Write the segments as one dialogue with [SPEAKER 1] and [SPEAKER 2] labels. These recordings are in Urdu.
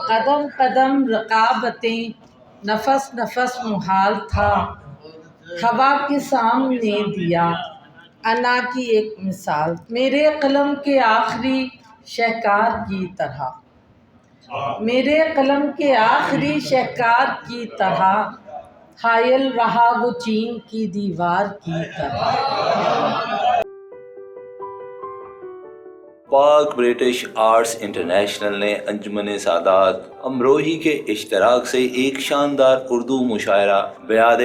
[SPEAKER 1] قدم قدم رقابتیں، نفس نفس محال تھا، ہوا کے سامنے دیا انا کی ایک مثال، میرے قلم کے آخری شہکار کی طرح، میرے قلم کے آخری شہکار کی طرح، حائل رہا وہ چین کی دیوار کی طرح۔
[SPEAKER 2] پاک برٹش آرٹس انٹرنیشنل نے انجمن سادات امروہی کے اشتراک سے ایک شاندار اردو مشاعرہ بیاد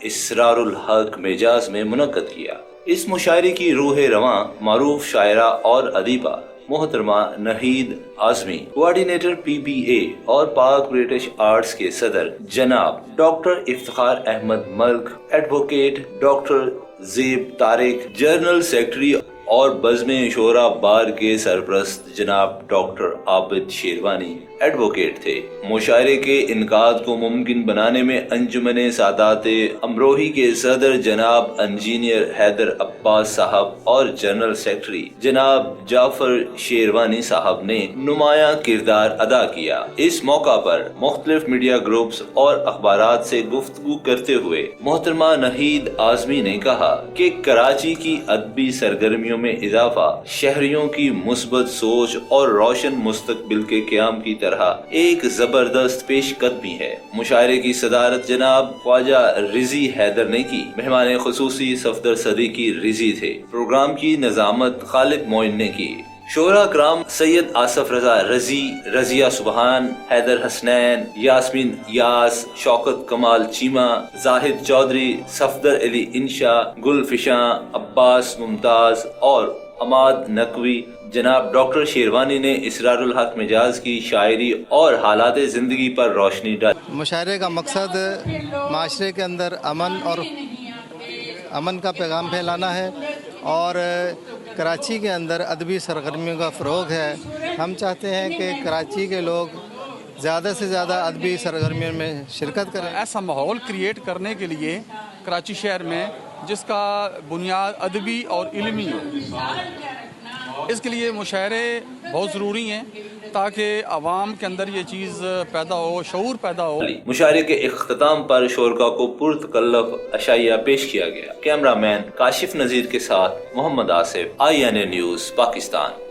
[SPEAKER 2] اسرار الحق مجاز میں منعقد کیا۔ اس مشاعرے کی روح رواں معروف شاعرہ اور ادیبہ محترمہ نہید اعظمی، کوآرڈینیٹر PBA اور پاک برٹش آرٹس کے صدر جناب ڈاکٹر افتخار احمد ملک، ایڈوکیٹ ڈاکٹر زیب طارق، جنرل سیکرٹری اور بزم شورا بار کے سرپرست جناب ڈاکٹر عابد شیروانی ایڈوکیٹ تھے۔ مشاعرے کے انعقاد کو ممکن بنانے میں انجمن سادات امروہی کے صدر جناب انجینئر حیدر عباس صاحب اور جنرل سیکرٹری جناب جعفر شیروانی صاحب نے نمایاں کردار ادا کیا۔ اس موقع پر مختلف میڈیا گروپس اور اخبارات سے گفتگو کرتے ہوئے محترمہ نہید اعظمی نے کہا کہ کراچی کی ادبی سرگرمیوں میں اضافہ شہریوں کی مثبت سوچ اور روشن مستقبل کے قیام کی طرح ایک زبردست پیش قدمی ہے۔ مشاعرے کی صدارت جناب خواجہ رضی حیدر نے کی۔ مہمان خصوصی صفدر صدیقی رضی تھے۔ پروگرام کی نظامت خالد معین نے کی۔ شعراء کرام سید آصف رضا رضی، رضیہ سبحان، حیدر حسنین، یاسمین یاس، شوکت کمال چیمہ، زاہد چودھری، صفدر علی انشا، گل فشاں، عباس ممتاز اور عماد نقوی۔ جناب ڈاکٹر شیروانی نے اسرار الحق مجاز کی شاعری اور حالات زندگی پر روشنی ڈالی۔
[SPEAKER 3] مشاعرے کا مقصد معاشرے کے اندر امن کا پیغام پھیلانا ہے اور کراچی کے اندر ادبی سرگرمیوں کا فروغ ہے۔ ہم چاہتے ہیں کہ کراچی کے لوگ زیادہ سے زیادہ ادبی سرگرمیوں میں شرکت کریں۔
[SPEAKER 4] ایسا ماحول کریٹ کرنے کے لیے کراچی شہر میں جس کا بنیاد ادبی اور علمی ہو، اس کے لیے مشاعرے بہت ضروری ہیں تاکہ عوام کے اندر یہ چیز پیدا ہو، شعور پیدا ہو۔
[SPEAKER 2] مشاعرے کے اختتام پر شرکاء کو پرتکلف عشائیہ پیش کیا گیا۔ کیمرہ مین کاشف نذیر کے ساتھ محمد آصف، INA نیوز پاکستان۔